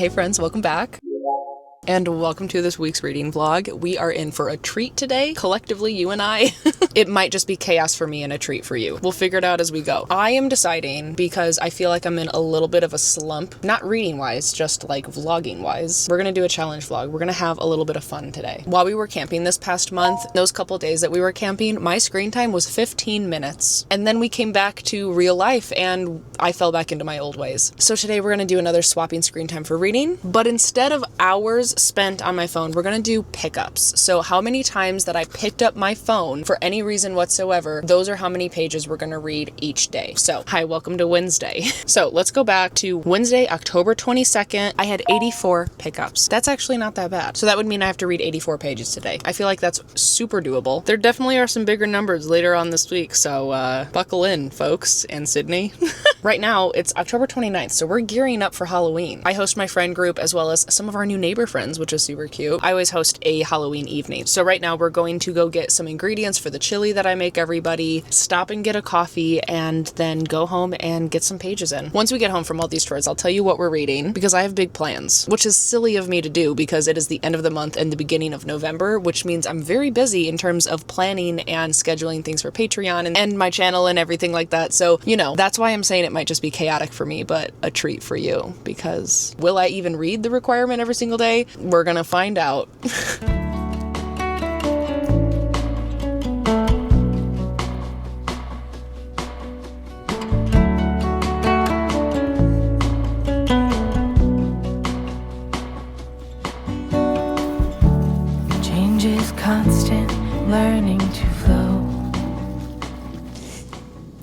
Hey friends, welcome back. And welcome to this week's reading vlog. We are in for a treat today, collectively, you and I. It might just be chaos for me and a treat for you. We'll figure it out as we go. I am deciding, because I feel like I'm in a little bit of a slump, not reading wise, just like vlogging wise. We're gonna do a challenge vlog. We're gonna have a little bit of fun today. While we were camping this past month, those couple days that we were camping, my screen time was 15 minutes. And then we came back to real life and I fell back into my old ways. So today we're gonna do another swapping screen time for reading, but instead of hours spent on my phone, we're gonna do pickups. So how many times that I picked up my phone for any reason whatsoever, those are how many pages we're gonna read each day. So hi, welcome to Wednesday. So let's go back to Wednesday, October 22nd. I had 84 pickups. That's actually not that bad. So that would mean I have to read 84 pages today. I feel like that's super doable. There definitely are some bigger numbers later on this week, so buckle in, folks, and Sydney. Right now, it's October 29th, so we're gearing up for Halloween. I host my friend group as well as some of our new neighbor friends, which is super cute. I always host a Halloween evening. So right now we're going to go get some ingredients for the chili that I make everybody, stop and get a coffee, and then go home and get some pages in. Once we get home from all these chores, I'll tell you what we're reading because I have big plans, which is silly of me to do because it is the end of the month and the beginning of November, which means I'm very busy in terms of planning and scheduling things for Patreon and my channel and everything like that. So, you know, that's why I'm saying it might just be chaotic for me, but a treat for you, because will I even read the requirement every single day? We're gonna find out. Change is constant, learning to flow.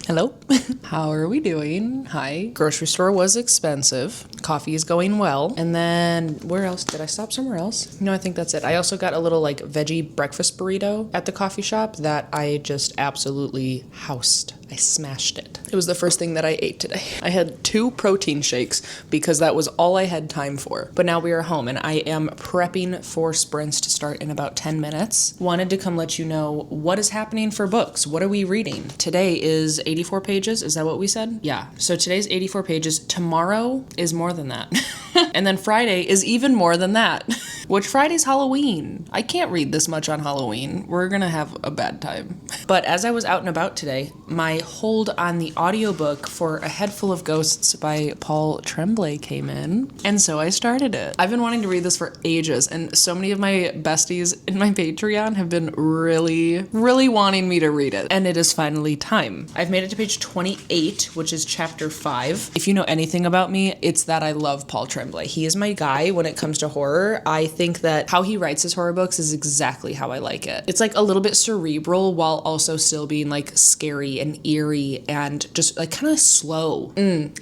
Hello. How are we doing? Hi. Grocery store was expensive. Coffee is going well. And then where else? Did I stop somewhere else? No, I think that's it. I also got a little like veggie breakfast burrito at the coffee shop that I just absolutely housed. I smashed it. It was the first thing that I ate today. I had 2 protein shakes because that was all I had time for. But now we are home and I am prepping for sprints to start in about 10 minutes. Wanted to come let you know what is happening for books. What are we reading? Today is 84 pages. Is that what we said? Yeah. So today's 84 pages. Tomorrow is more than that. And then Friday is even more than that. Which Friday's Halloween. I can't read this much on Halloween. We're gonna have a bad time. But as I was out and about today, my hold on the audiobook for A Headful of Ghosts by Paul Tremblay came in, and so I started it. I've been wanting to read this for ages, and so many of my besties in my Patreon have been really wanting me to read it, and it is finally time. I've made it to page 28, which is chapter 5. If you know anything about me, it's that I love Paul Tremblay. He is my guy when it comes to horror. I think that how he writes his horror books is exactly how I like it. It's like a little bit cerebral while also still being like scary and eerie and just like kind of slow.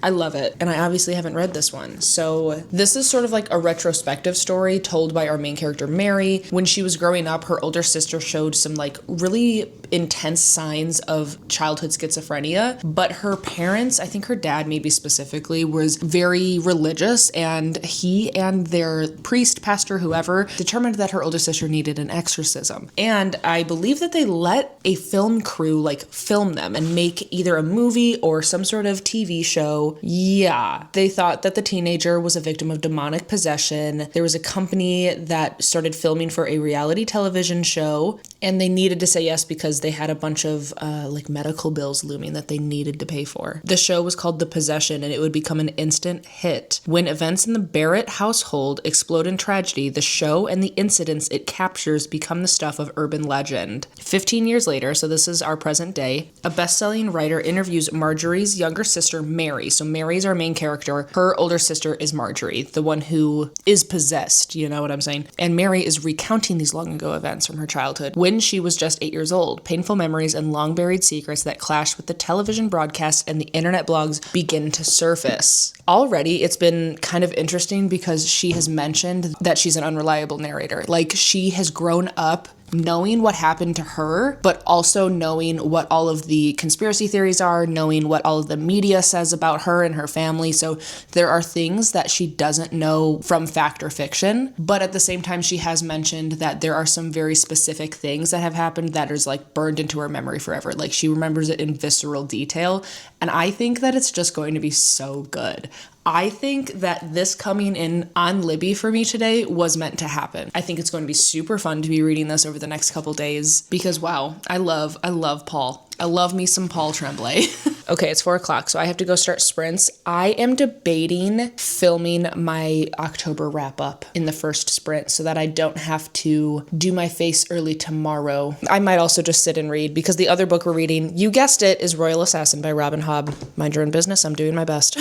I love it. And I obviously haven't read this one. So this is sort of like a retrospective story told by our main character, Mary. When she was growing up, her older sister showed some like really intense signs of childhood schizophrenia, but her parents, I think her dad maybe specifically, was very religious, and he and their priest, pastor, whoever, determined that her older sister needed an exorcism. And I believe that they let a film crew like film them and make either a movie or some sort of TV show. Yeah, they thought that the teenager was a victim of demonic possession. There was a company that started filming for a reality television show, and they needed to say yes because they had a bunch of like medical bills looming that they needed to pay for. The show was called The Possession, and it would become an instant hit. When events in the Barrett household explode in tragedy, the show and the incidents it captures become the stuff of urban legend. 15 years later, so this is our present day, a best-selling writer interviews Marjorie's younger sister, Mary. So Mary's our main character. Her older sister is Marjorie, the one who is possessed, you know what I'm saying? And Mary is recounting these long ago events from her childhood when she was just 8 years old. Painful memories and long-buried secrets that clash with the television broadcasts and the internet blogs begin to surface. Already, it's been kind of interesting because she has mentioned that she's an unreliable narrator. Like, she has grown up knowing what happened to her, but also knowing what all of the conspiracy theories are, knowing what all of the media says about her and her family. So there are things that she doesn't know from fact or fiction, but at the same time, she has mentioned that there are some very specific things that have happened that is like burned into her memory forever. Like, she remembers it in visceral detail. And I think that it's just going to be so good. I think that this coming in on Libby for me today was meant to happen. I think it's going to be super fun to be reading this over the next couple days because wow, I love Paul. I love me some Paul Tremblay. Okay, it's 4:00, so I have to go start sprints. I am debating filming my October wrap up in the first sprint so that I don't have to do my face early tomorrow. I might also just sit and read because the other book we're reading, you guessed it, is Royal Assassin by Robin Hobb. Mind your own business, I'm doing my best.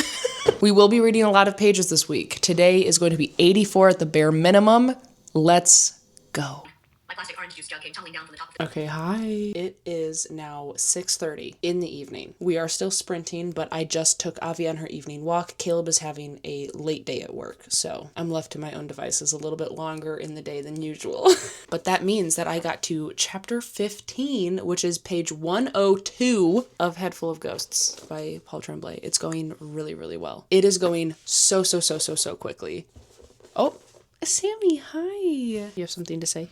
We will be reading a lot of pages this week. Today is going to be 84 at the bare minimum. Let's go. My plastic orange juice jug came tumbling down from the top of the... Okay, hi. It is now 6:30 in the evening. We are still sprinting, but I just took Avi on her evening walk. Caleb is having a late day at work, so I'm left to my own devices a little bit longer in the day than usual. But that means that I got to chapter 15, which is page 102 of Headful of Ghosts by Paul Tremblay. It's going really, really well. It is going so quickly. Oh, Sammy, hi. You have something to say?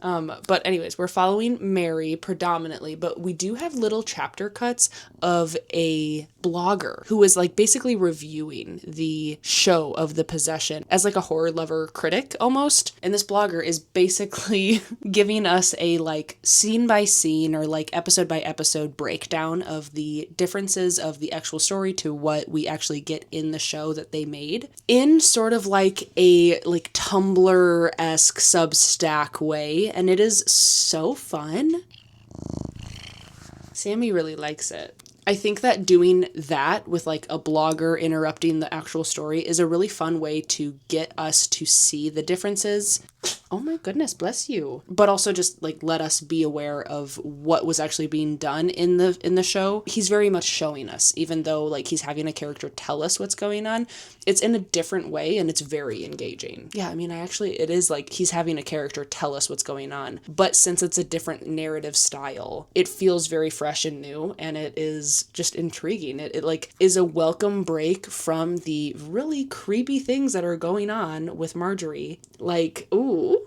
But anyways, we're following Mary predominantly, but we do have little chapter cuts of a blogger who is like basically reviewing the show of The Possession as like a horror lover critic almost. And this blogger is basically giving us a like scene by scene or like episode by episode breakdown of the differences of the actual story to what we actually get in the show that they made in sort of like a like Tumblr-esque Substack way. And it is so fun. Sammy really likes it. I think that doing that with like a blogger interrupting the actual story is a really fun way to get us to see the differences. Oh my goodness, bless you. But also just like let us be aware of what was actually being done in the show. He's very much showing us, even though like he's having a character tell us what's going on. It's in a different way and it's very engaging. Yeah, I mean, it is like he's having a character tell us what's going on. But since it's a different narrative style, it feels very fresh and new and it is just intriguing. It like is a welcome break from the really creepy things that are going on with Marjorie. Like, ooh.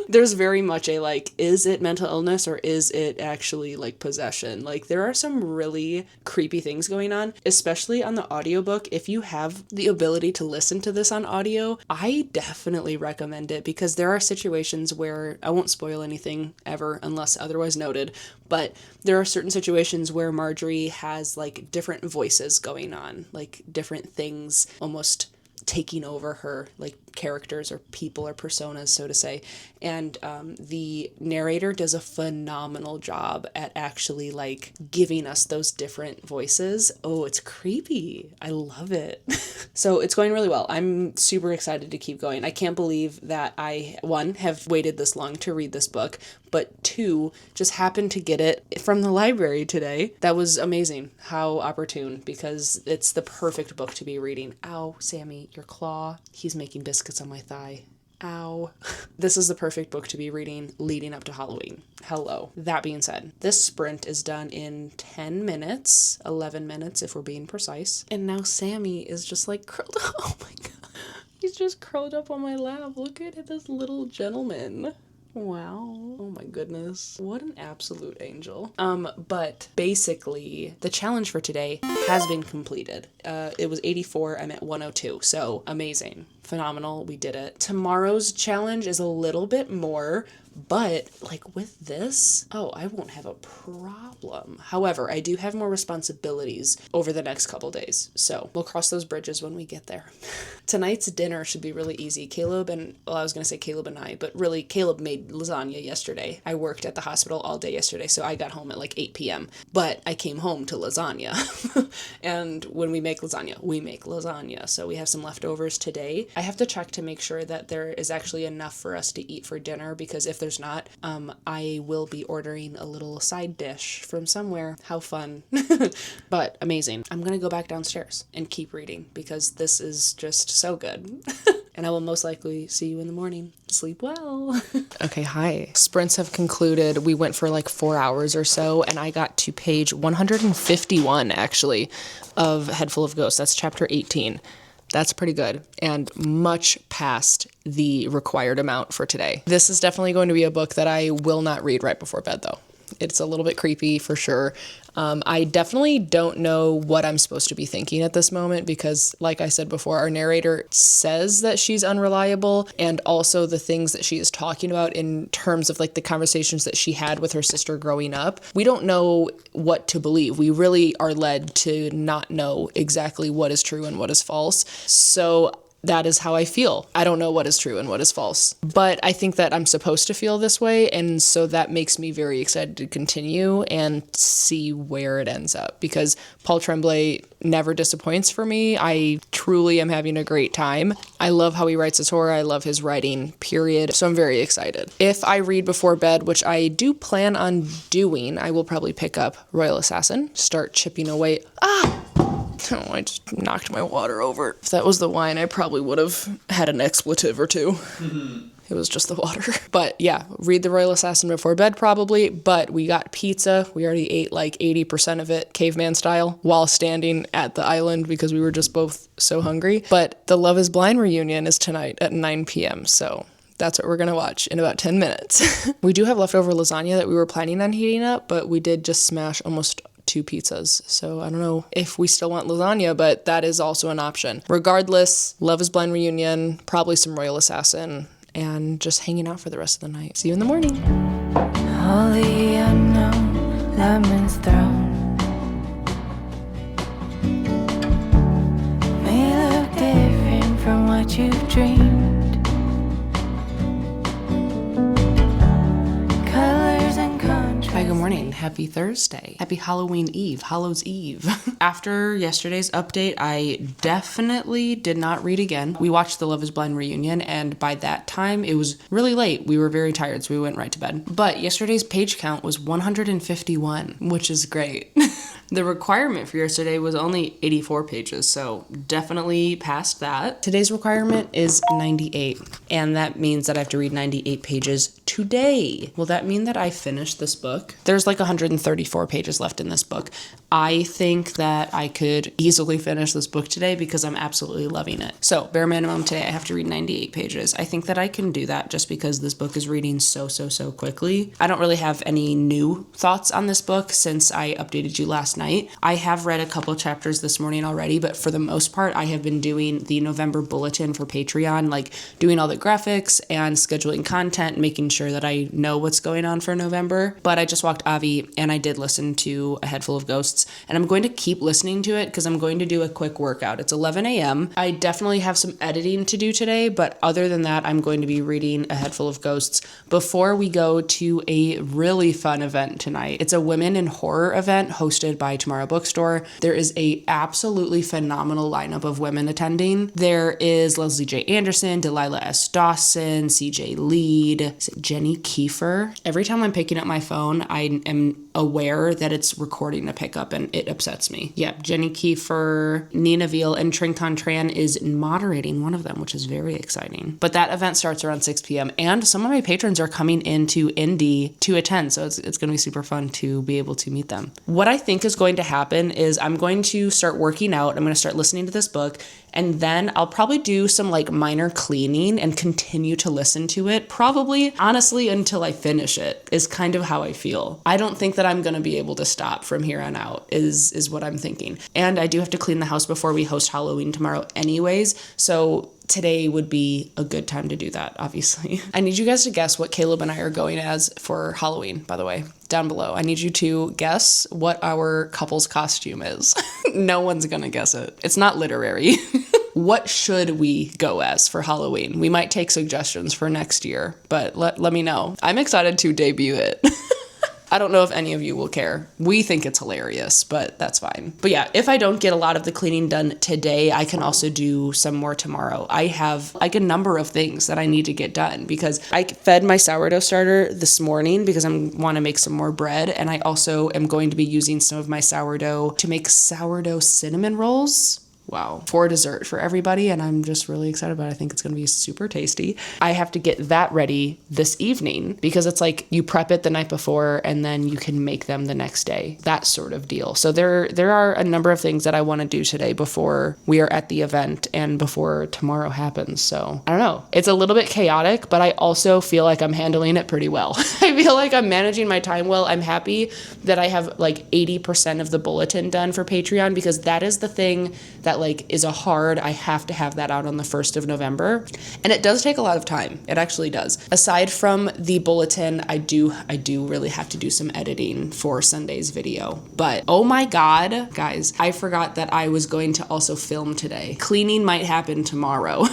There's very much a like, is it mental illness or is it actually like possession? Like there are some really creepy things going on, especially on the audiobook. If you have the ability to listen to this on audio, I definitely recommend it because there are situations where I won't spoil anything ever unless otherwise noted, but there are certain situations where Marjorie has like different voices going on, like different things almost taking over her like characters or people or personas, so to say. And the narrator does a phenomenal job at actually like giving us those different voices. Oh, it's creepy. I love it. So it's going really well. I'm super excited to keep going. I can't believe that I, one, have waited this long to read this book, but two, just happened to get it from the library today. That was amazing. How opportune, because it's the perfect book to be reading. Ow, Sammy, your claw. He's making biscuits on my thigh. Ow. This is the perfect book to be reading leading up to Halloween. Hello. That being said, this sprint is done in 10 minutes, 11 minutes if we're being precise. And now Sammy is just like curled up. Oh my god. He's just curled up on my lap. Look at this little gentleman. Wow. Oh my goodness. What an absolute angel. But basically the challenge for today has been completed. It was 84. I'm at 102. So amazing. Phenomenal. We did it. Tomorrow's challenge is a little bit more, but like with this, I won't have a problem. However, I do have more responsibilities over the next couple days. So we'll cross those bridges when we get there. Tonight's dinner should be really easy. Caleb and I, but really Caleb made lasagna yesterday. I worked at the hospital all day yesterday, so I got home at like 8 p.m. But I came home to lasagna. And when we make lasagna. So we have some leftovers today. I have to check to make sure that there is actually enough for us to eat for dinner, because if there's not, I will be ordering a little side dish from somewhere. How fun. But amazing. I'm gonna go back downstairs and keep reading because this is just so good. And I will most likely see you in the morning. Sleep well. Okay, hi. Sprints have concluded. We went for like 4 hours or so, and I got to page 151, actually, of Headful of Ghosts. That's chapter 18. That's pretty good, and much past the required amount for today. This is definitely going to be a book that I will not read right before bed, though. It's a little bit creepy for sure. I definitely don't know what I'm supposed to be thinking at this moment because, like I said before, our narrator says that she's unreliable, and also the things that she is talking about in terms of like the conversations that she had with her sister growing up. We don't know what to believe. We really are led to not know exactly what is true and what is false. So that is how I feel. I don't know what is true and what is false, but I think that I'm supposed to feel this way, and so that makes me very excited to continue and see where it ends up, because Paul Tremblay never disappoints for me. I truly am having a great time. I love how he writes his horror. I love his writing, period. So I'm very excited. If I read before bed, which I do plan on doing, I will probably pick up Royal Assassin, start chipping away. Oh, I just knocked my water over. If that was the wine, I probably would have had an expletive or two. It was just the water. But yeah, read the Royal Assassin before bed probably. But we got pizza. We already ate like 80% of it, caveman style, while standing at the island because we were just both so hungry. But the Love is Blind reunion is tonight at 9 p.m. So that's what we're going to watch in about 10 minutes. We do have leftover lasagna that we were planning on heating up, but we did just smash almost 2 pizzas. So I don't know if we still want lasagna, but that is also an option. Regardless, Love is Blind reunion, probably some Royal Assassin, and just hanging out for the rest of the night. See you in the morning. Holy unknown, lemons thrown. May look different from what you've dreamed. Colors and contrasts. Hi, good morning. Happy Thursday. Happy Halloween Eve. Hallows Eve. After yesterday's update, I definitely did not read again. We watched the Love is Blind reunion, and by that time, it was really late. We were very tired, so we went right to bed. But yesterday's page count was 151, which is great. The requirement for yesterday was only 84 pages, so definitely passed that. Today's requirement is 98, and that means that I have to read 98 pages today. Will that mean that I finished this book? There's like 134 pages left in this book. I think that I could easily finish this book today because I'm absolutely loving it. So, bare minimum today, I have to read 98 pages. I think that I can do that just because this book is reading so quickly. I don't really have any new thoughts on this book since I updated you last night. I have read a couple chapters this morning already, but for the most part, I have been doing the November bulletin for Patreon, like doing all the graphics and scheduling content, making sure that I know what's going on for November. But I just walked Avi and I did listen to A Headful of Ghosts, and I'm going to keep listening to it because I'm going to do a quick workout. It's 11 a.m. I definitely have some editing to do today, but other than that, I'm going to be reading A Headful of Ghosts before we go to a really fun event tonight. It's a women in horror event hosted by Tamara Bookstore. There is a absolutely phenomenal lineup of women attending. There is Leslie J. Anderson, Delilah S. Dawson, CJ Lead, Jenny Kiefer. Every time I'm picking up my phone, I am aware that it's recording a pickup and it upsets me. Yeah, Jenny Kiefer, Nina Veal, and Trington Tran is moderating one of them, which is very exciting. But that event starts around 6 p.m. and some of my patrons are coming into Indy to attend, so it's going to be super fun to be able to meet them. What I think is going to happen is I'm going to start working out. I'm going to start listening to this book, and then I'll probably do some like minor cleaning and continue to listen to it, probably honestly until I finish it, is kind of how I feel. I don't think that I'm going to be able to stop from here on out is what I'm thinking. And I do have to clean the house before we host Halloween tomorrow anyways, so today would be a good time to do that, obviously. I need you guys to guess what Caleb and I are going as for Halloween, by the way, down below. I need you to guess what our couple's costume is. No one's gonna guess it. It's not literary. What should we go as for Halloween? We might take suggestions for next year, but let me know. I'm excited to debut it. I don't know if any of you will care. We think it's hilarious, but that's fine. But yeah, if I don't get a lot of the cleaning done today, I can also do some more tomorrow. I have like a number of things that I need to get done because I fed my sourdough starter this morning because I want to make some more bread. And I also am going to be using some of my sourdough to make sourdough cinnamon rolls. wow, for dessert for everybody, and I'm just really excited about it. I think it's going to be super tasty. I have to get that ready this evening because it's like you prep it the night before and then you can make them the next day, that sort of deal. So there are a number of things that I want to do today before we are at the event and before tomorrow happens. So I don't know. It's a little bit chaotic, but I also feel like I'm handling it pretty well. I feel like I'm managing my time well. I'm happy that I have like 80% of the bulletin done for Patreon because that is the thing that like is a hard, I have to have that out on the 1st of November. And it does take a lot of time. It actually does. Aside from the bulletin, I do really have to do some editing for Sunday's video. But oh my God, guys, I forgot that I was going to also film today. Cleaning might happen tomorrow.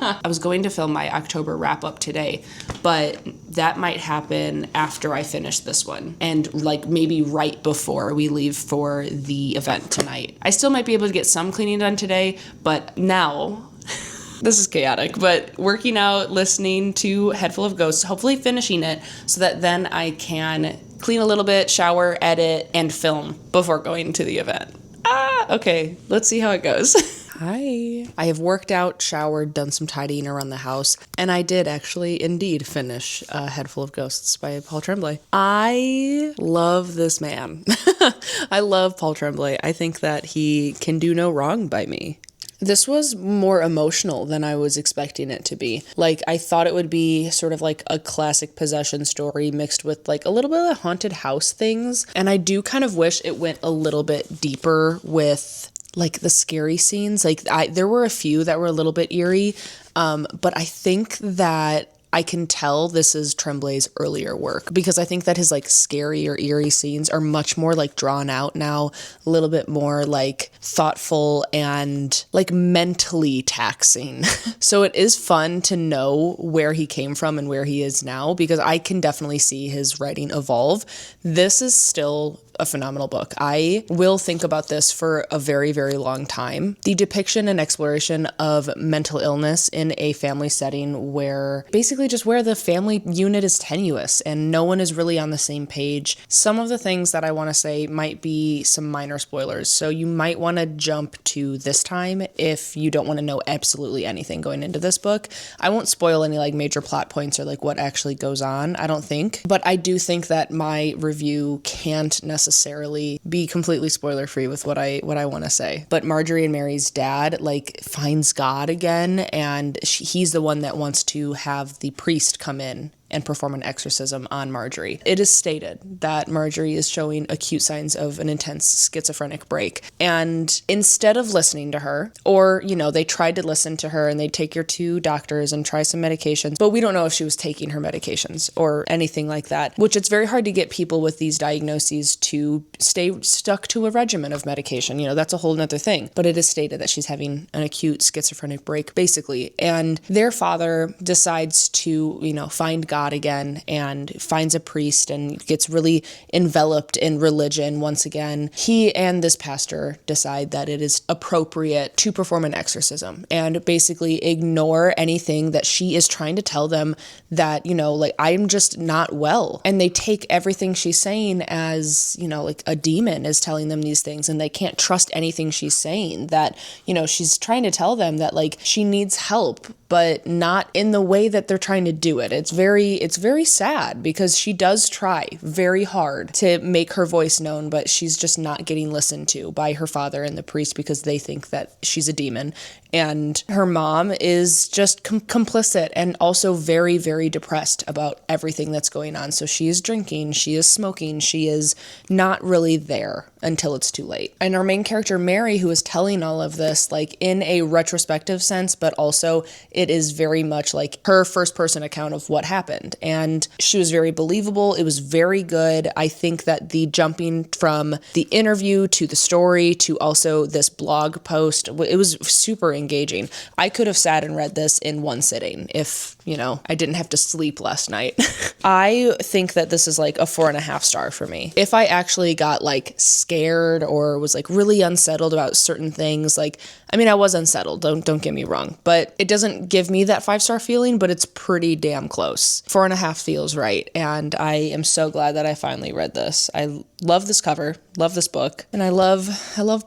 I was going to film my October wrap up today, but that might happen after I finish this one and like maybe right before we leave for the event tonight. I still might be able to get some cleaning done today, but now this is chaotic, but working out, listening to Headful of Ghosts, hopefully finishing it so that then I can clean a little bit, shower, edit, and film before going to the event. Okay, let's see how it goes. Hi. I have worked out, showered, done some tidying around the house, and I did actually indeed finish Headful of Ghosts by Paul Tremblay. I love this man. I love Paul Tremblay. I think that he can do no wrong by me. This was more emotional than I was expecting it to be. Like, I thought it would be sort of like a classic possession story mixed with like a little bit of haunted house things. And I do kind of wish it went a little bit deeper with like the scary scenes. Like there were a few that were a little bit eerie. But I think that I can tell this is Tremblay's earlier work because I think that his like scary or eerie scenes are much more like drawn out now, a little bit more like thoughtful and like mentally taxing. So it is fun to know where he came from and where he is now because I can definitely see his writing evolve. This is still a phenomenal book. I will think about this for a very, very long time. The depiction and exploration of mental illness in a family setting where basically just where the family unit is tenuous and no one is really on the same page. Some of the things that I want to say might be some minor spoilers. So you might want to jump to this time if you don't want to know absolutely anything going into this book. I won't spoil any like major plot points or like what actually goes on, I don't think. But I do think that my review can't necessarily be completely spoiler free with what I want to say. But Marjorie and Mary's dad like finds God again, and he's the one that wants to have the priest come in and perform an exorcism on Marjorie. It is stated that Marjorie is showing acute signs of an intense schizophrenic break. And instead of listening to her, or, you know, they tried to listen to her and they'd take her to doctors and try some medications, but we don't know if she was taking her medications or anything like that, which it's very hard to get people with these diagnoses to stay stuck to a regimen of medication. You know, that's a whole nother thing. But it is stated that she's having an acute schizophrenic break, basically. And their father decides to, you know, find God again and finds a priest and gets really enveloped in religion once again. He and this pastor decide that it is appropriate to perform an exorcism and basically ignore anything that she is trying to tell them that, you know, like, I'm just not well. And they take everything she's saying as, you know, like a demon is telling them these things, and they can't trust anything she's saying, that, you know, she's trying to tell them that like she needs help, but not in the way that they're trying to do it. It's very sad because she does try very hard to make her voice known, but she's just not getting listened to by her father and the priest because they think that she's a demon. And her mom is just complicit and also very, very depressed about everything that's going on. So she is drinking, she is smoking, she is not really there until it's too late. And our main character, Mary, who is telling all of this, like in a retrospective sense, but also it is very much like her first person account of what happened. And she was very believable. It was very good. I think that the jumping from the interview to the story to also this blog post, it was super engaging. I could have sat and read this in one sitting if, you know, I didn't have to sleep last night. I think that this is like a 4.5 star for me. If I actually got like scared or was like really unsettled about certain things, like, I mean, I was unsettled, don't get me wrong, but it doesn't give me that 5-star feeling, but it's pretty damn close. 4.5 feels right. And I am so glad that I finally read this. I love this cover, love this book, and I love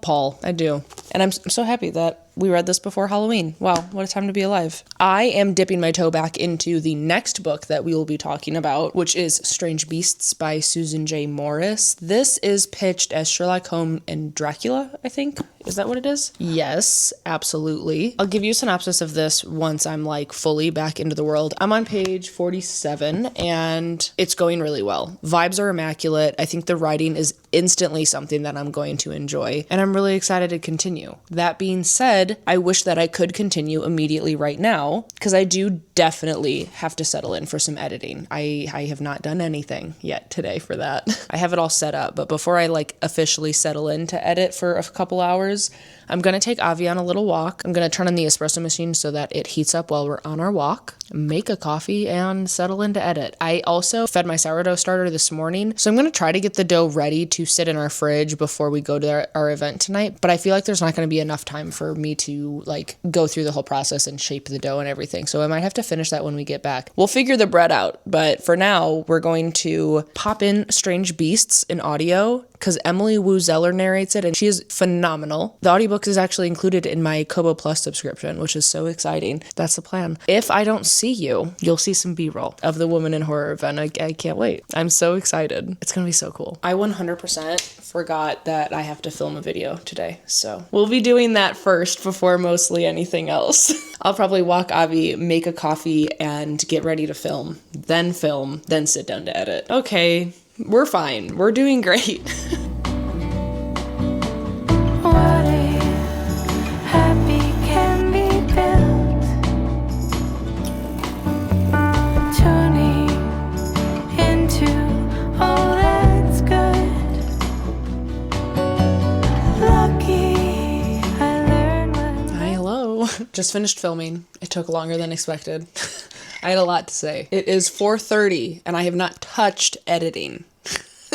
Paul. I do. And I'm so happy that we read this before Halloween. Wow, what a time to be alive. I am dipping my toe back into the next book that we will be talking about, which is Strange Beasts by Susan J. Morris. This is pitched as Sherlock Holmes and Dracula, I think. Is that what it is? Yes, absolutely. I'll give you a synopsis of this once I'm like fully back into the world. I'm on page 47 and it's going really well. Vibes are immaculate. I think the writing is instantly something that I'm going to enjoy, and I'm really excited to continue. That being said, I wish that I could continue immediately right now, because I do definitely have to settle in for some editing. I have not done anything yet today for that. I have it all set up, but before I like officially settle in to edit for a couple hours, I'm going to take Avi on a little walk. I'm going to turn on the espresso machine so that it heats up while we're on our walk, make a coffee, and settle in to edit. I also fed my sourdough starter this morning, so I'm going to try to get the dough ready to sit in our fridge before we go to our event tonight, but I feel like there's not going to be enough time for me to like go through the whole process and shape the dough and everything, so I might have to finish that when we get back. We'll figure the bread out, but for now, we're going to pop in Strange Beasts in audio, because Emily Wu Zeller narrates it, and she is phenomenal. The audiobook is actually included in my Kobo Plus subscription, which is so exciting. That's the plan. If I don't see you, you'll see some B-roll of the Woman in Horror event. I can't wait. I'm so excited. It's gonna be so cool. I 100% forgot that I have to film a video today, so we'll be doing that first before mostly anything else. I'll probably walk Avi, make a coffee, and get ready to film, then sit down to edit. Okay. We're fine. We're doing great. What if happy can be built? Tuning into all that's good. Lucky I learned what. Hi, hello. Just finished filming. It took longer than expected. I had a lot to say. It is 4:30 and I have not touched editing.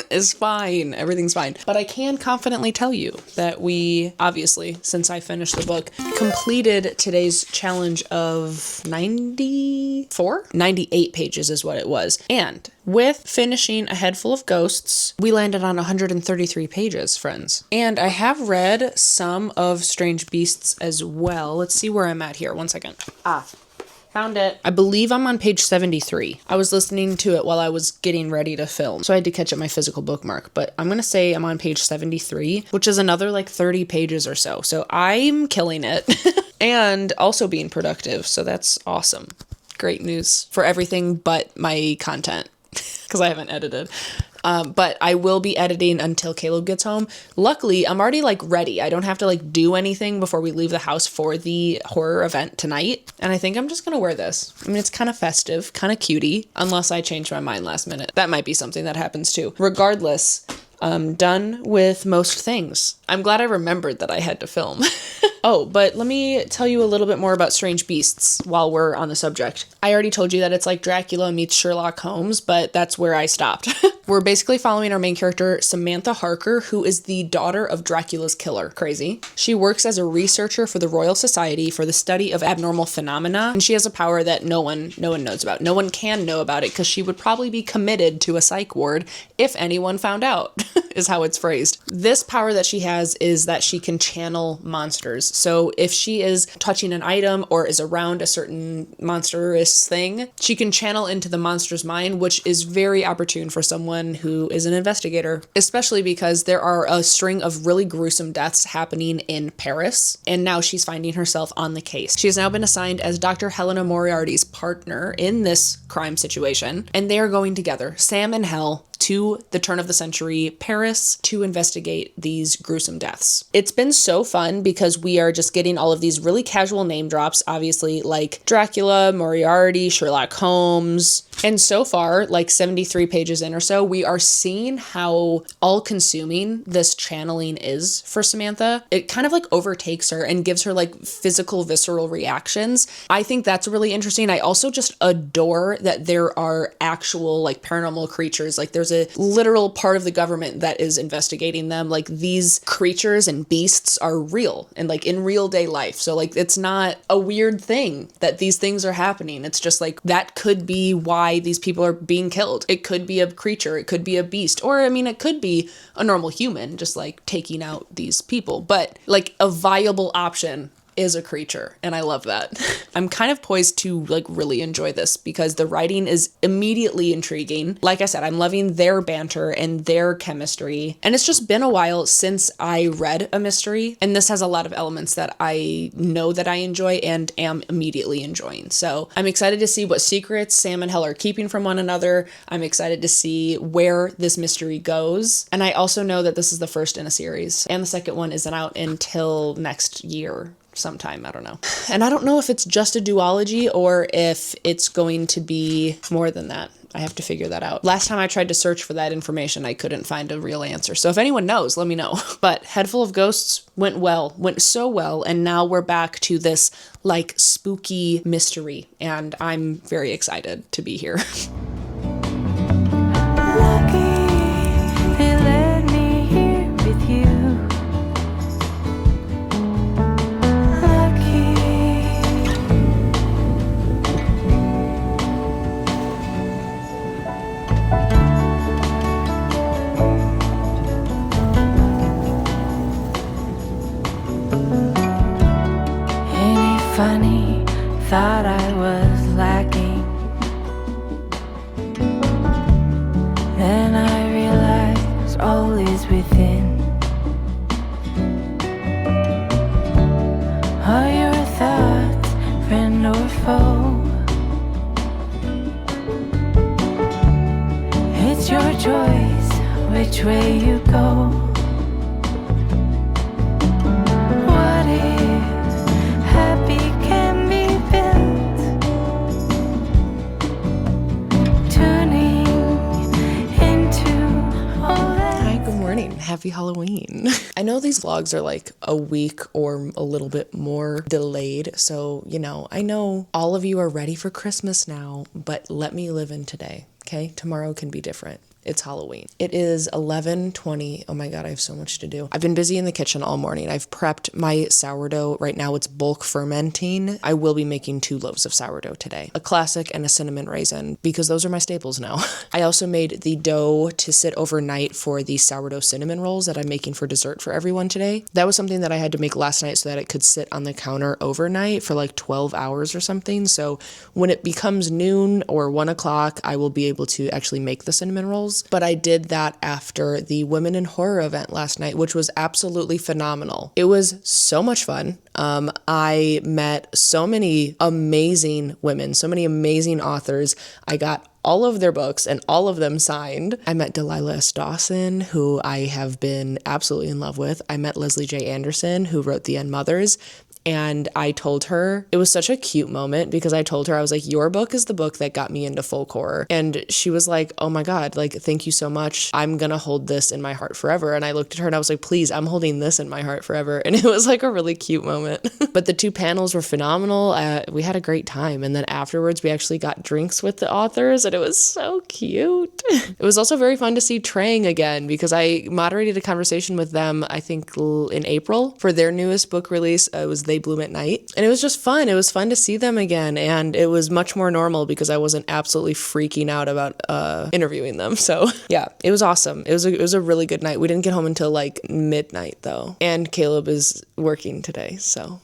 It's fine. Everything's fine. But I can confidently tell you that we, obviously, since I finished the book, completed today's challenge of 94? 98 pages is what it was. And with finishing A Headful of Ghosts, we landed on 133 pages, friends. And I have read some of Strange Beasts as well. Let's see where I'm at here. One second. Found it. I believe I'm on page 73. I was listening to it while I was getting ready to film, so I had to catch up my physical bookmark, but I'm gonna say I'm on page 73, which is another like 30 pages or so. So I'm killing it and also being productive. So that's awesome. Great news for everything but my content because I haven't edited. But I will be editing until Caleb gets home. Luckily, I'm already like ready. I don't have to like do anything before we leave the house for the horror event tonight. And I think I'm just gonna wear this. I mean, it's kind of festive, kind of cutie, unless I change my mind last minute. That might be something that happens too. Regardless, I'm done with most things. I'm glad I remembered that I had to film. Oh, but let me tell you a little bit more about Strange Beasts while we're on the subject. I already told you that it's like Dracula meets Sherlock Holmes, but that's where I stopped. We're basically following our main character, Samantha Harker, who is the daughter of Dracula's killer. Crazy. She works as a researcher for the Royal Society for the study of abnormal phenomena, and she has a power that no one knows about. No one can know about it because she would probably be committed to a psych ward if anyone found out, is how it's phrased. This power that she has is that she can channel monsters. So if she is touching an item or is around a certain monstrous thing, she can channel into the monster's mind, which is very opportune for someone who is an investigator, especially because there are a string of really gruesome deaths happening in Paris, and now she's finding herself on the case. She has now been assigned as Dr. Helena Moriarty's partner in this crime situation, and they are going together, Sam and Hel, to the turn of the century Paris to investigate these gruesome deaths. It's been so fun because we are just getting all of these really casual name drops, obviously, like Dracula, Moriarty, Sherlock Holmes. And so far, like 73 pages in or so, we are seeing how all-consuming this channeling is for Samantha. It kind of like overtakes her and gives her like physical, visceral reactions. I think that's really interesting. I also just adore that there are actual like paranormal creatures. Like there's a literal part of the government that that is investigating them. Like these creatures and beasts are real and like in real day life. So like it's not a weird thing that these things are happening. It's just like that could be why these people are being killed. It could be a creature, it could be a beast, or I mean it could be a normal human just like taking out these people. But like a viable option is a creature, and I love that. I'm kind of poised to like really enjoy this because the writing is immediately intriguing. Like I said, I'm loving their banter and their chemistry, and it's just been a while since I read a mystery, and this has a lot of elements that I know that I enjoy and am immediately enjoying. So I'm excited to see what secrets Sam and Hell are keeping from one another. I'm excited to see where this mystery goes, and I also know that this is the first in a series, and the second one isn't out until next year sometime. I don't know. And I don't know if it's just a duology or if it's going to be more than that. I have to figure that out. Last time I tried to search for that information, I couldn't find a real answer. So if anyone knows, let me know. But Headful of Ghosts went so well. And now we're back to this like spooky mystery. And I'm very excited to be here. Funny, thought I was lacking. Then I realized all is within. Are your thoughts friend or foe? It's your choice which way you go. Happy Halloween. I know these vlogs are like a week or a little bit more delayed, so you know, I know all of you are ready for Christmas now, but let me live in today, okay? Tomorrow can be different. It's Halloween. It is 11:20. Oh my God, I have so much to do. I've been busy in the kitchen all morning. I've prepped my sourdough. Right now it's bulk fermenting. I will be making 2 loaves of sourdough today. A classic and a cinnamon raisin, because those are my staples now. I also made the dough to sit overnight for the sourdough cinnamon rolls that I'm making for dessert for everyone today. That was something that I had to make last night so that it could sit on the counter overnight for like 12 hours or something. So when it becomes noon or 1 o'clock, I will be able to actually make the cinnamon rolls. But I did that after the Women in Horror event last night, which was absolutely phenomenal. It was so much fun. I met so many amazing women, so many amazing authors. I got all of their books and all of them signed. I met Delilah S. Dawson, who I have been absolutely in love with. I met Leslie J. Anderson, who wrote The End Mothers. And I told her, it was such a cute moment because I told her, I was like, your book is the book that got me into folk horror. And she was like, oh my God, like, thank you so much. I'm going to hold this in my heart forever. And I looked at her and I was like, please, I'm holding this in my heart forever. And it was like a really cute moment. But the 2 panels were phenomenal. We had a great time. And then afterwards, we actually got drinks with the authors and it was so cute. It was also very fun to see Trang again because I moderated a conversation with them, I think in April for their newest book release. It was They Bloom at Night. And it was just fun. It was fun to see them again. And it was much more normal because I wasn't absolutely freaking out about interviewing them. So yeah, it was awesome. It was a really good night. We didn't get home until like midnight though. And Caleb is working today. So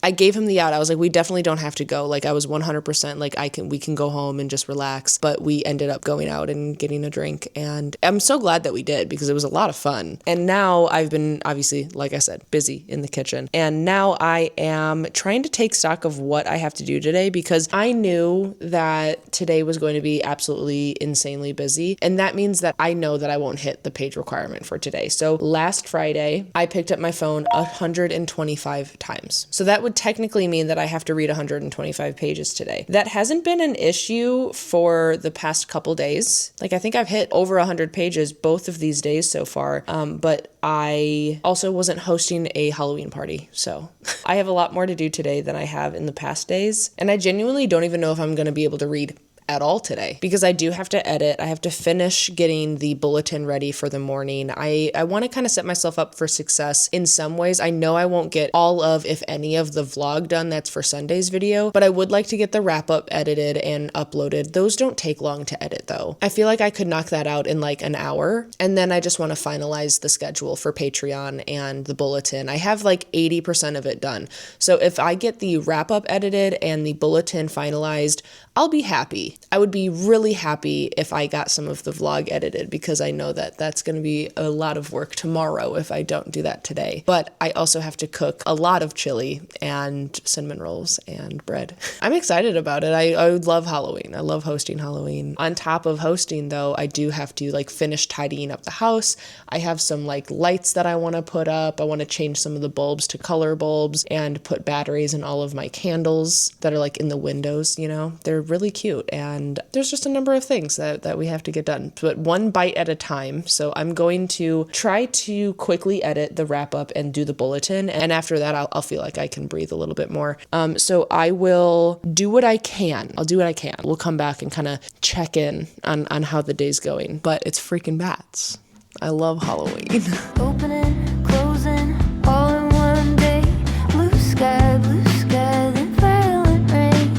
I gave him the out. I was like, we definitely don't have to go. Like I was 100% like we can go home and just relax. But we ended up going out and getting a drink. And I'm so glad that we did because it was a lot of fun. And now I've been obviously, like I said, busy in the kitchen. And now I am trying to take stock of what I have to do today because I knew that today was going to be absolutely insanely busy. And that means that I know that I won't hit the page requirement for today. So last Friday, I picked up my phone 125 times. So that would technically mean that I have to read 125 pages today. That hasn't been an issue for the past couple days. Like I think I've hit over 100 pages both of these days so far. But I also wasn't hosting a Halloween party. So I have a lot more to do today than I have in the past days. And I genuinely don't even know if I'm going to be able to read at all today because I do have to edit. I have to finish getting the bulletin ready for the morning. I want to kind of set myself up for success in some ways. I know I won't get all of, if any of the vlog done that's for Sunday's video, but I would like to get the wrap up edited and uploaded. Those don't take long to edit though. I feel like I could knock that out in like an hour. And then I just want to finalize the schedule for Patreon and the bulletin. I have like 80% of it done. So if I get the wrap up edited and the bulletin finalized, I'll be happy. I would be really happy if I got some of the vlog edited because I know that that's going to be a lot of work tomorrow if I don't do that today. But I also have to cook a lot of chili and cinnamon rolls and bread. I'm excited about it. I would love Halloween. I love hosting Halloween. On top of hosting though, I do have to like finish tidying up the house. I have some like lights that I want to put up. I want to change some of the bulbs to color bulbs and put batteries in all of my candles that are like in the windows, you know. They're really cute and there's just a number of things that we have to get done, but one bite at a time. So I'm going to try to quickly edit the wrap up and do the bulletin, and after that I'll feel like I can breathe a little bit more. So I will do what I can. I'll do what I can. We'll come back and kind of check in on how the day's going, but it's freaking bats. I love Halloween. Opening, closing, all in one day. Blue sky, then violent rain.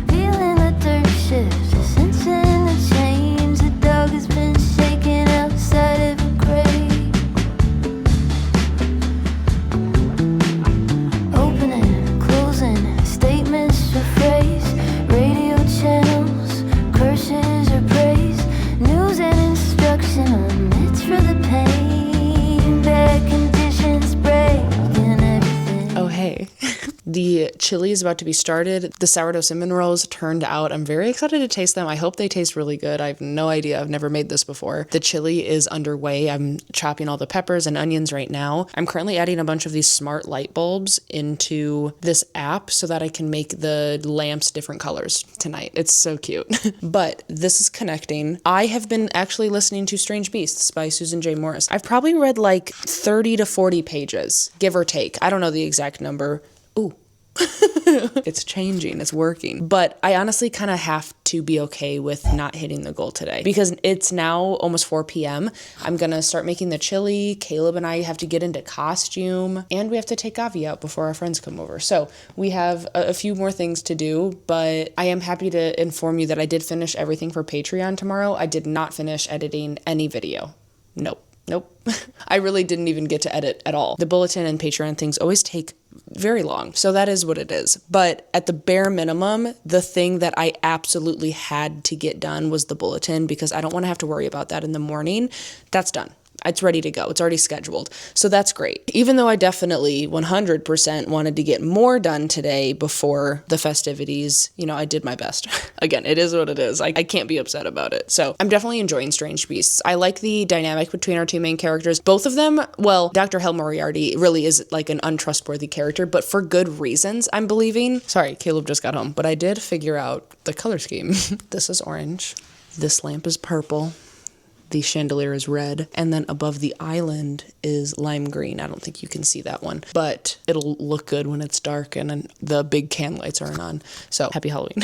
Feeling the dirt shifts, sensing the change. The dog has been shaken outside of a grave. Opening, closing, statements to phrase. Radio channels, curses or praise. News and instruction omits for the pain. Bad conditions breaking everything. Oh, hey. The chili is about to be started. The sourdough cinnamon rolls turned out. I'm very excited to taste them. I hope they taste really good. I have no idea. I've never made this before. The chili is underway. I'm chopping all the peppers and onions right now. I'm currently adding a bunch of these smart light bulbs into this app so that I can make the lamps different colors tonight. It's so cute. But this is connecting. I have been actually listening to Strange Beasts by Susan J. Morris. I've probably read like 30 to 40 pages, give or take. I don't know the exact number. Ooh. It's changing, it's working. But I honestly kind of have to be okay with not hitting the goal today because it's now almost 4 p.m. I'm gonna start making the chili. Caleb and I have to get into costume and we have to take Avi out before our friends come over. So we have a few more things to do, but I am happy to inform you that I did finish everything for Patreon tomorrow. I did not finish editing any video. Nope. I really didn't even get to edit at all. The bulletin and Patreon things always take very long. So that is what it is. But at the bare minimum, the thing that I absolutely had to get done was the bulletin because I don't want to have to worry about that in the morning. That's done. It's ready to go. It's already scheduled. So that's great. Even though I definitely 100% wanted to get more done today before the festivities, you know, I did my best. Again, it is what it is. I can't be upset about it. So I'm definitely enjoying Strange Beasts. I like the dynamic between our two main characters. Both of them, well, Dr. Hell Moriarty really is like an untrustworthy character, but for good reasons, I'm believing. Sorry, Caleb just got home, but I did figure out the color scheme. This is orange. This lamp is purple. The chandelier is red, and then above the island is lime green. I don't think you can see that one, but it'll look good when it's dark and then the big can lights aren't on. So happy Halloween.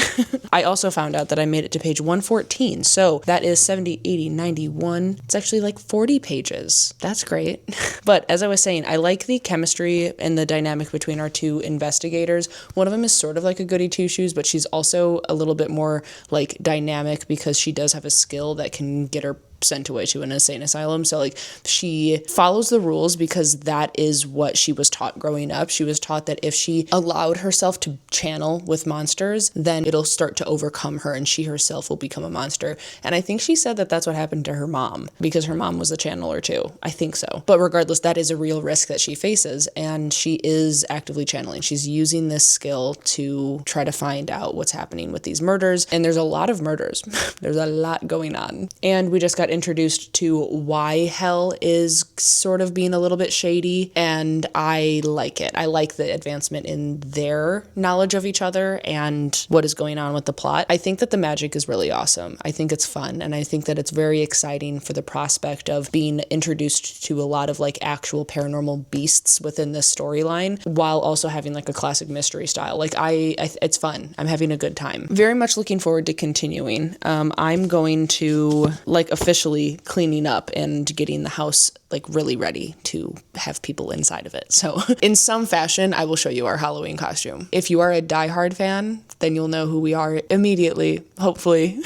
I also found out that I made it to page 114. So that is 70, 80, 91. It's actually like 40 pages. That's great. But as I was saying, I like the chemistry and the dynamic between our two investigators. One of them is sort of like a goody two-shoes, but she's also a little bit more like dynamic because she does have a skill that can get her sent away to an insane asylum. So like she follows the rules because that is what she was taught growing up. She was taught that if she allowed herself to channel with monsters, then it'll start to overcome her and she herself will become a monster. And I think she said that that's what happened to her mom because her mom was a channeler too. I think so. But regardless, that is a real risk that she faces and she is actively channeling. She's using this skill to try to find out what's happening with these murders. And there's a lot of murders. There's a lot going on. And we just got got introduced to why hell is sort of being a little bit shady, and I like it. I like the advancement in their knowledge of each other and what is going on with the plot. I think that the magic is really awesome. I think it's fun, and I think that it's very exciting for the prospect of being introduced to a lot of like actual paranormal beasts within this storyline, while also having like a classic mystery style. Like it's fun. I'm having a good time. Very much looking forward to continuing. I'm going to like officially cleaning up and getting the house like really ready to have people inside of it. So in some fashion, I will show you our Halloween costume. If you are a Die Hard fan, then you'll know who we are immediately, hopefully.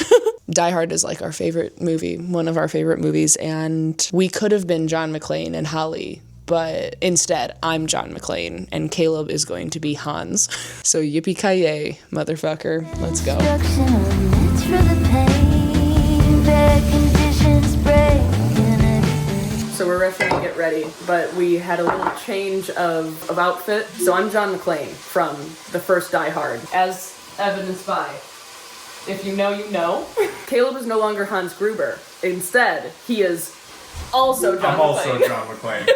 Die Hard is like our favorite movie, one of our favorite movies, and we could have been John McClane and Holly, but instead I'm John McClane and Caleb is going to be Hans. So yippee-ki-yay, motherfucker. Let's go. So we're rushing to get ready, but we had a little change of outfit. So I'm John McClane from the first Die Hard, as evidenced by, if you know, you know. Caleb is no longer Hans Gruber. Instead, he is also John McClane. I'm also John McClane.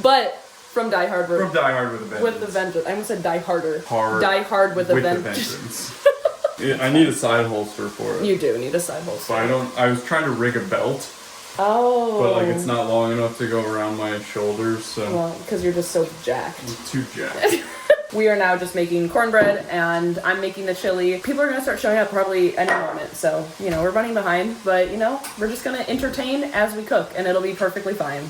But from Die Hard. From Die Hard with a Vengeance. With the Vengeance. I almost said Die Harder. Hard. Die Hard with a Vengeance. I need a side holster for it. You do need a side holster. But I was trying to rig a belt. Oh. But like it's not long enough to go around my shoulders, so. Well, because you're just so jacked. I'm too jacked. We are now just making cornbread, and I'm making the chili. People are going to start showing up probably any moment, so, we're running behind, but, we're just going to entertain as we cook, and it'll be perfectly fine.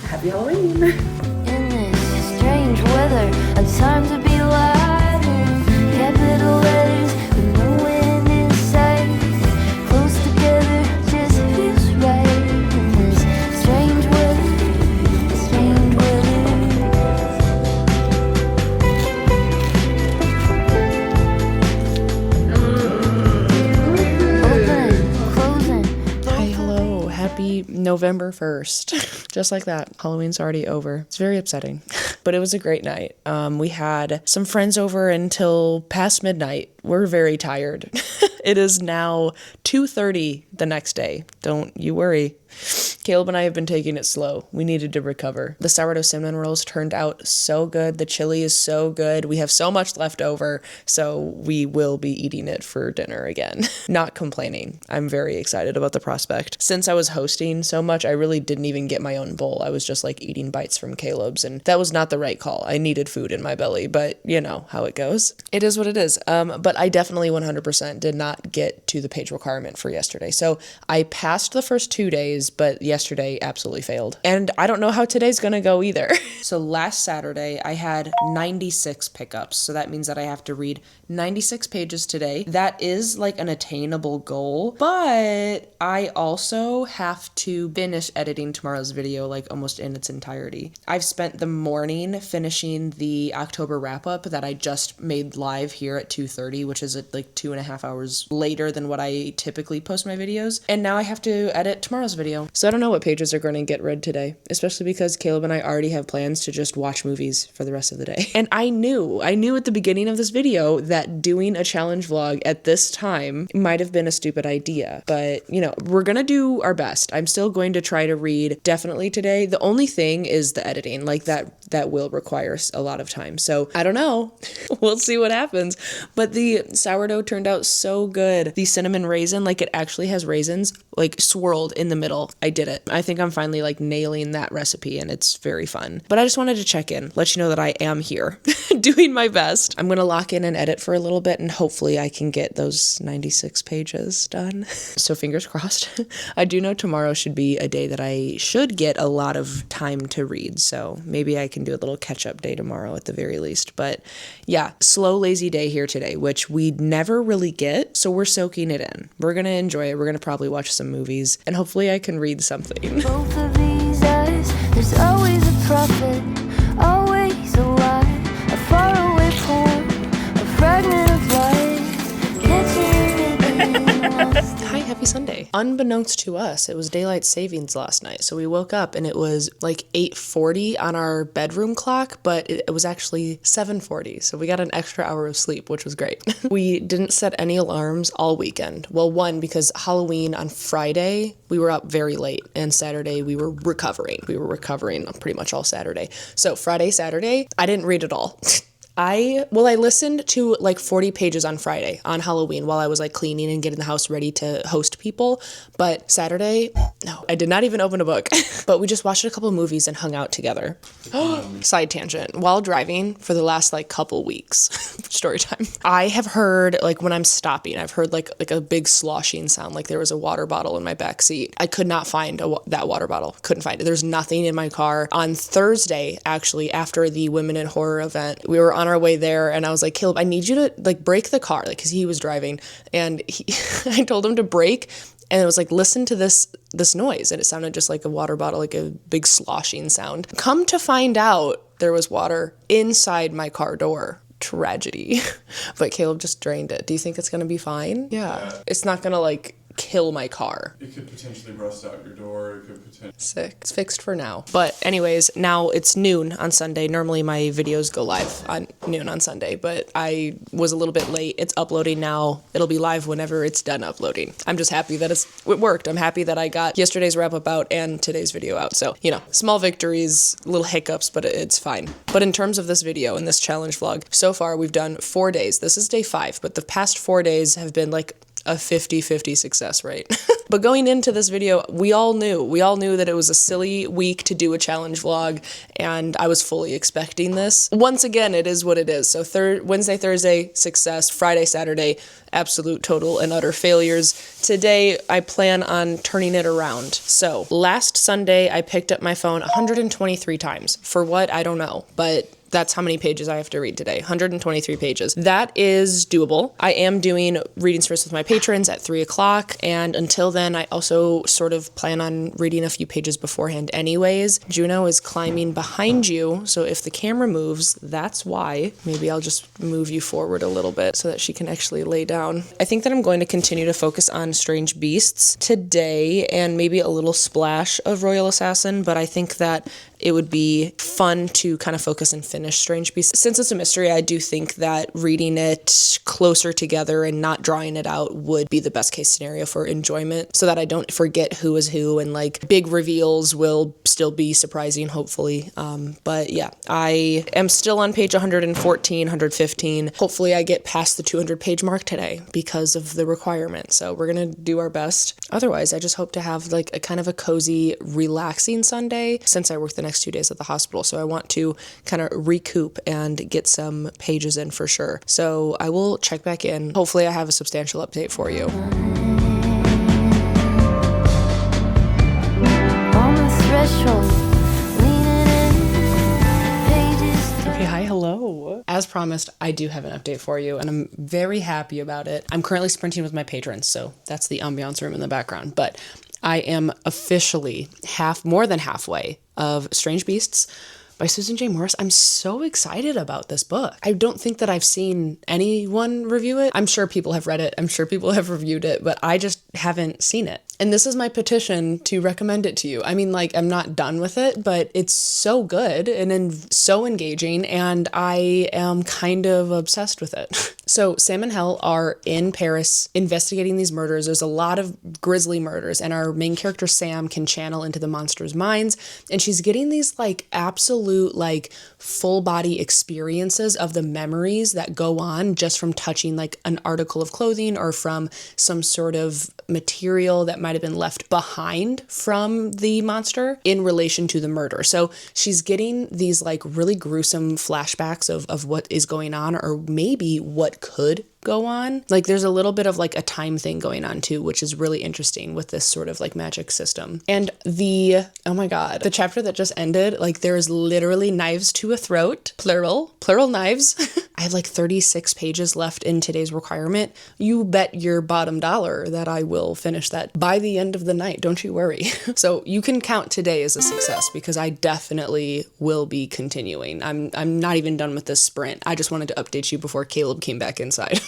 Happy Halloween! In this strange weather, a time to be alive. Capital letters with no end in sight. Close together just feels right. In this strange weather, strange weather. Open, closing. Hi, hello, happy November 1st. Just like that, Halloween's already over. It's very upsetting, but it was a great night. We had some friends over until past midnight. We're very tired. It is now 2:30 the next day. Don't you worry. Caleb and I have been taking it slow. We needed to recover. The sourdough cinnamon rolls turned out so good. The chili is so good. We have so much left over, so we will be eating it for dinner again. Not complaining. I'm very excited about the prospect. Since I was hosting so much, I really didn't even get my own bowl. I was just like eating bites from Caleb's, and that was not the right call. I needed food in my belly, but you know how it goes. It is what it is. But I definitely 100% did not get to the page requirement for yesterday. So I passed the first 2 days, but yesterday absolutely failed. And I don't know how today's gonna go either. So last Saturday I had 96 pickups. So that means that I have to read 96 pages today. That is like an attainable goal, but I also have to finish editing tomorrow's video like almost in its entirety. I've spent the morning finishing the October wrap up that I just made live here at 2:30, which is like 2.5 hours later than what I typically post my videos. And now I have to edit tomorrow's video. So I don't know what pages are going to get read today, especially because Caleb and I already have plans to just watch movies for the rest of the day. And I knew at the beginning of this video that doing a challenge vlog at this time might have been a stupid idea, but we're going to do our best. I'm still going to try to read definitely today. The only thing is the editing, like that will require a lot of time. So I don't know. We'll see what happens. But the sourdough turned out so good. The cinnamon raisin, like it actually has raisins like swirled in the middle. I did it. I think I'm finally like nailing that recipe, and it's very fun. But I just wanted to check in, let you know that I am here doing my best. I'm going to lock in and edit for a little bit, and hopefully I can get those 96 pages done. So fingers crossed. I do know tomorrow should be a day that I should get a lot of time to read. So maybe I can do a little catch up day tomorrow at the very least. But yeah, slow, lazy day here today, which we never really get. So we're soaking it in. We're going to enjoy it. We're going to probably watch some movies, and hopefully I can read something. Both of these eyes, there's always a prophet, always a lie, a faraway poem, a fragment of life. Can't you read it? Hi, happy Happy Sunday. Unbeknownst to us, it was daylight savings last night. So we woke up and it was like 8:40 on our bedroom clock, but it was actually 7:40. So we got an extra hour of sleep, which was great. We didn't set any alarms all weekend. Well, one, because Halloween on Friday, we were up very late, and Saturday we were recovering. We were recovering pretty much all Saturday. So Friday, Saturday, I didn't read it all. I listened to like 40 pages on Friday on Halloween while I was like cleaning and getting the house ready to host people. But Saturday, no, I did not even open a book. But we just watched a couple of movies and hung out together. Side tangent. While driving for the last like couple weeks, story time, I have heard like when I'm stopping, I've heard like a big sloshing sound, like there was a water bottle in my back seat. I could not find that water bottle. Couldn't find it. There's nothing in my car. On Thursday, actually, after the Women in Horror event, we were on our way there, and I was like, Caleb, I need you to like brake the car, like, because he was driving, and I told him to brake, and it was like, listen to this noise, and it sounded just like a water bottle, like a big sloshing sound. Come to find out, there was water inside my car door. Tragedy. But Caleb just drained it. Do you think it's gonna be fine? Yeah. It's not gonna like kill my car. It could potentially rust out your door. It could potentially... Sick. It's fixed for now. But anyways, now it's noon on Sunday. Normally my videos go live on noon on Sunday, but I was a little bit late. It's uploading now. It'll be live whenever it's done uploading. I'm just happy that it worked. I'm happy that I got yesterday's wrap up out and today's video out. So, you know, small victories, little hiccups, but it's fine. But in terms of this video and this challenge vlog, so far we've done 4 days. This is day 5, but the past 4 days have been like a 50-50 success rate. But going into this video, we all knew that it was a silly week to do a challenge vlog, and I was fully expecting this. Once again, it is what it is. So Wednesday, Thursday, success. Friday, Saturday, absolute, total, and utter failures. Today, I plan on turning it around. So last Sunday, I picked up my phone 123 times. For what? I don't know, but that's how many pages I have to read today. 123 pages. That is doable. I am doing reading spurts with my patrons at 3 o'clock. And until then, I also sort of plan on reading a few pages beforehand anyways. Juno is climbing behind you. So if the camera moves, that's why. Maybe I'll just move you forward a little bit so that she can actually lay down. I think that I'm going to continue to focus on Strange Beasts today and maybe a little splash of Royal Assassin. But I think that it would be fun to kind of focus and finish Strange Beasts. Since it's a mystery, I do think that reading it closer together and not drawing it out would be the best case scenario for enjoyment, so that I don't forget who is who, and like big reveals will still be surprising, hopefully. But yeah, I am still on page 114, 115. Hopefully I get past the 200 page mark today because of the requirement. So we're gonna do our best. Otherwise, I just hope to have like a kind of a cozy, relaxing Sunday, since I work the next 2 days at the hospital. So I want to kind of recoup and get some pages in for sure. So I will check back in. Hopefully I have a substantial update for you. On the threshold, leaning in, pages. Okay, hi, hello. As promised, I do have an update for you, and I'm very happy about it. I'm currently sprinting with my patrons, so that's the ambiance room in the background, but I am officially more than halfway of Strange Beasts by Susan J. Morris. I'm so excited about this book. I don't think that I've seen anyone review it. I'm sure people have read it. I'm sure people have reviewed it, but I just haven't seen it. And this is my petition to recommend it to you. I mean, like, I'm not done with it, but it's so good and so engaging, and I am kind of obsessed with it. So Sam and Hel are in Paris investigating these murders. There's a lot of grisly murders, and our main character Sam can channel into the monsters' minds, and she's getting these like absolute like full body experiences of the memories that go on just from touching like an article of clothing or from some sort of material that might have been left behind from the monster in relation to the murder. So she's getting these like really gruesome flashbacks of what is going on, or maybe what could go on. Like there's a little bit of like a time thing going on too, which is really interesting with this sort of like magic system. And oh my God, the chapter that just ended, like there's literally knives to a throat, plural knives. I have like 36 pages left in today's requirement. You bet your bottom dollar that I will finish that by the end of the night. Don't you worry. So you can count today as a success, because I definitely will be continuing. I'm not even done with this sprint. I just wanted to update you before Caleb came back inside.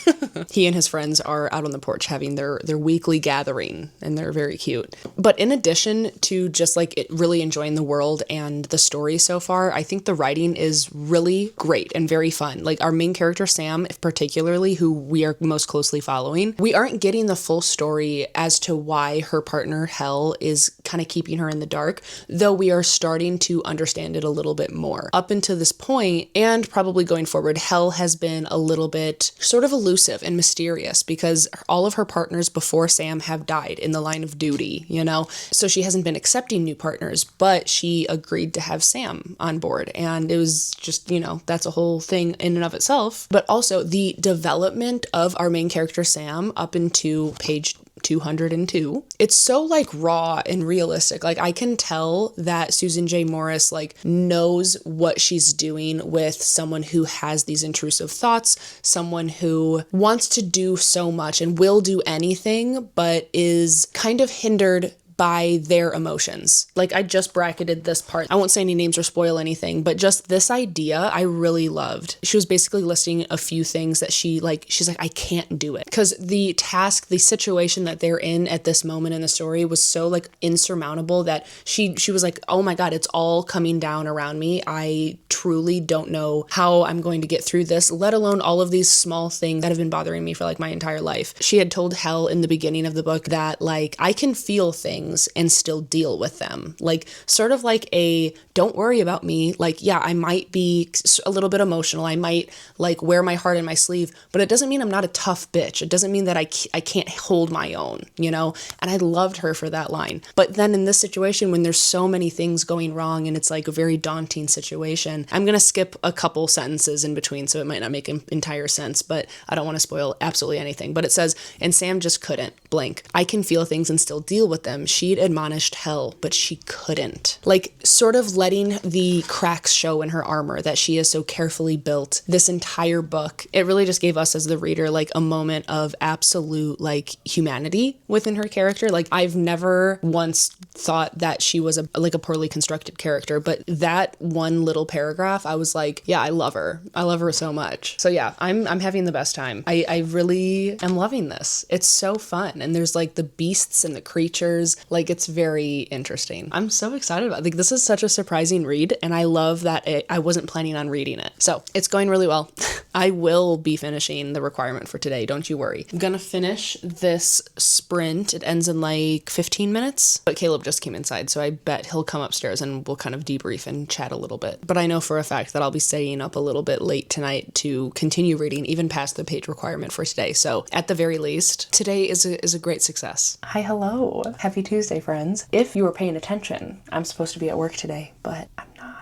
He and his friends are out on the porch having their weekly gathering, and they're very cute. But in addition to just like really enjoying the world and the story so far, I think the writing is really great and very fun. Like our main character, Sam, particularly, who we are most closely following, we aren't getting the full story as to why her partner, Hell, is kind of keeping her in the dark, though we are starting to understand it a little bit more. Up until this point, and probably going forward, Hell has been a little bit sort of elusive and mysterious because all of her partners before Sam have died in the line of duty, you know? So she hasn't been accepting new partners, but she agreed to have Sam on board. And it was just, you know, that's a whole thing in and of itself. But also the development of our main character, Sam, up into page 202. It's so like raw and realistic. Like I can tell that Susan J. Morris like knows what she's doing with someone who has these intrusive thoughts, someone who wants to do so much and will do anything, but is kind of hindered by their emotions. Like I just bracketed this part. I won't say any names or spoil anything, but just this idea I really loved. She was basically listing a few things that she's like, I can't do it. Because the task, the situation that they're in at this moment in the story was so like insurmountable that she was like, oh my God, it's all coming down around me. I truly don't know how I'm going to get through this, let alone all of these small things that have been bothering me for like my entire life. She had told Hell in the beginning of the book that like, I can feel things and still deal with them. Like sort of like a don't worry about me. Like, yeah, I might be a little bit emotional. I might like wear my heart in my sleeve, but it doesn't mean I'm not a tough bitch. It doesn't mean that I can't hold my own, you know? And I loved her for that line. But then in this situation, when there's so many things going wrong and it's like a very daunting situation, I'm going to skip a couple sentences in between, so it might not make entire sense, but I don't want to spoil absolutely anything. But it says, and Sam just couldn't blank. I can feel things and still deal with them. She'd admonished Hell, but she couldn't. Like sort of letting the cracks show in her armor that she is so carefully built this entire book. It really just gave us as the reader like a moment of absolute like humanity within her character. Like I've never once thought that she was a poorly constructed character, but that one little paragraph, I was like, yeah, I love her. I love her so much. So yeah, I'm having the best time. I really am loving this. It's so fun. And there's like the beasts and the creatures. Like it's very interesting. I'm so excited about it. Like this is such a surprising read, and I love that I wasn't planning on reading it. So it's going really well. I will be finishing the requirement for today. Don't you worry. I'm gonna finish this sprint. It ends in like 15 minutes, but Caleb just came inside, so I bet he'll come upstairs and we'll kind of debrief and chat a little bit. But I know for a fact that I'll be staying up a little bit late tonight to continue reading even past the page requirement for today. So at the very least, today is a great success. Hi, hello. Happy Tuesday, friends. If you were paying attention, I'm supposed to be at work today, but I'm not.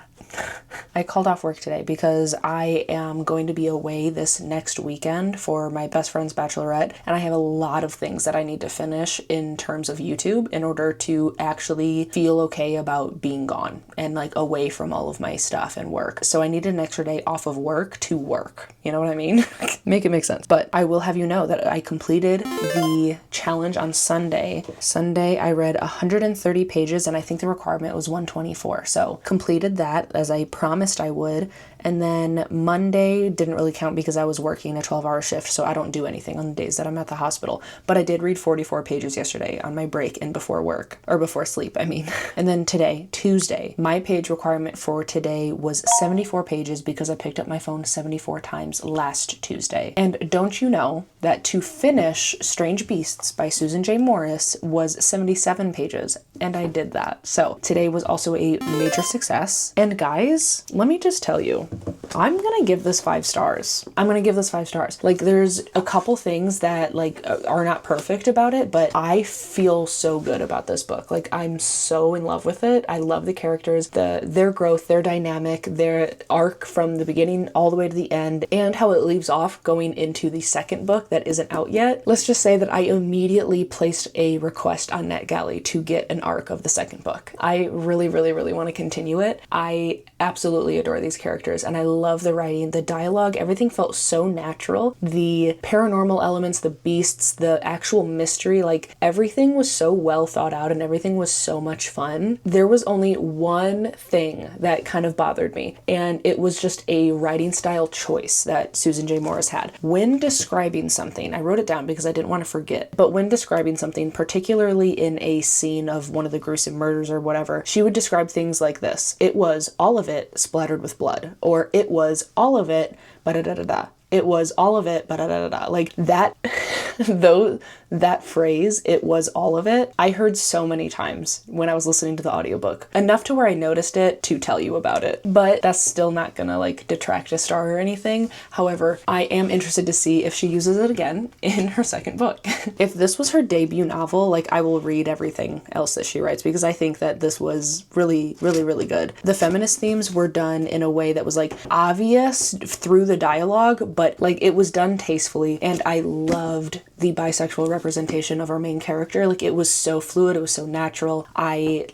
I called off work today because I am going to be away this next weekend for my best friend's bachelorette, and I have a lot of things that I need to finish in terms of YouTube in order to actually feel okay about being gone and like away from all of my stuff and work. So I needed an extra day off of work to work. You know what I mean? Make it make sense. But I will have you know that I completed the challenge on Sunday. Sunday I read 130 pages, and I think the requirement was 124. So completed that as I promised I would. And then Monday didn't really count because I was working a 12-hour shift, so I don't do anything on the days that I'm at the hospital. But I did read 44 pages yesterday on my break and before work, or before sleep, I mean. And then today, Tuesday, my page requirement for today was 74 pages because I picked up my phone 74 times last Tuesday. And don't you know that to finish Strange Beasts by Susan J. Morris was 77 pages, and I did that. So today was also a major success. And guys, let me just tell you, I'm gonna give this 5 stars. I'm gonna give this 5 stars. Like there's a couple things that like are not perfect about it, but I feel so good about this book. Like I'm so in love with it. I love the characters, their growth, their dynamic, their arc from the beginning all the way to the end, and how it leaves off going into the second book that isn't out yet. Let's just say that I immediately placed a request on NetGalley to get an arc of the second book. I really, really, really want to continue it. I absolutely adore these characters, and I love the writing, the dialogue, everything felt so natural. The paranormal elements, the beasts, the actual mystery, like everything was so well thought out and everything was so much fun. There was only one thing that kind of bothered me, and it was just a writing style choice that Susan J. Morris had. When describing something, I wrote it down because I didn't want to forget, but when describing something, particularly in a scene of one of the gruesome murders or whatever, she would describe things like this. It was all of it splattered with blood, or it was all of it, ba-da-da-da-da. It was all of it, ba-da-da-da-da. Like that, though, that phrase, it was all of it, I heard so many times when I was listening to the audiobook. Enough to where I noticed it to tell you about it. But that's still not gonna like detract a star or anything. However, I am interested to see if she uses it again in her second book. If this was her debut novel, like I will read everything else that she writes because I think that this was really, really, really good. The feminist themes were done in a way that was like obvious through the dialogue, but like it was done tastefully, and I loved the bisexual representation of our main character. Like it was so fluid, it was so natural. I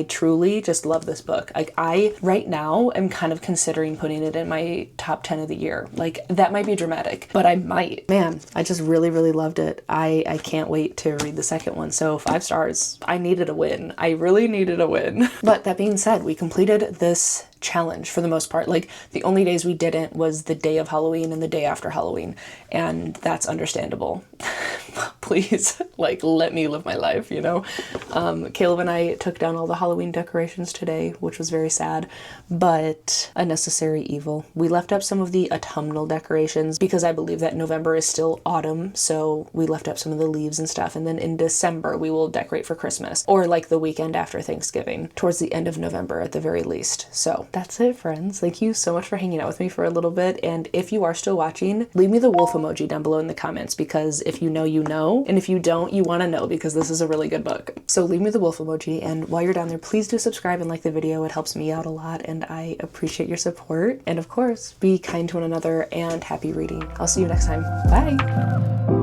truly just love this book. Like I right now am kind of considering putting it in my top 10 of the year. Like that might be dramatic, but I might. Man, I just really, really loved it. I can't wait to read the second one. So 5 stars. I needed a win. I really needed a win. But that being said, we completed this challenge for the most part. Like the only days we didn't was the day of Halloween and the day after Halloween, and that's understandable. Please, like, let me live my life, you know? Caleb and I took down all the Halloween decorations today, which was very sad, but a necessary evil. We left up some of the autumnal decorations because I believe that November is still autumn, so we left up some of the leaves and stuff, and then in December we will decorate for Christmas, or like the weekend after Thanksgiving, towards the end of November at the very least. So that's it, friends. Thank you so much for hanging out with me for a little bit, and if you are still watching, leave me the wolf emoji down below in the comments, because if you know, you know, and if you don't, you want to know, because this is a really good book. So leave me the wolf emoji, and while you're down there, please do subscribe and like the video. It helps me out a lot, and I appreciate your support. And of course, be kind to one another, and happy reading. I'll see you next time. Bye!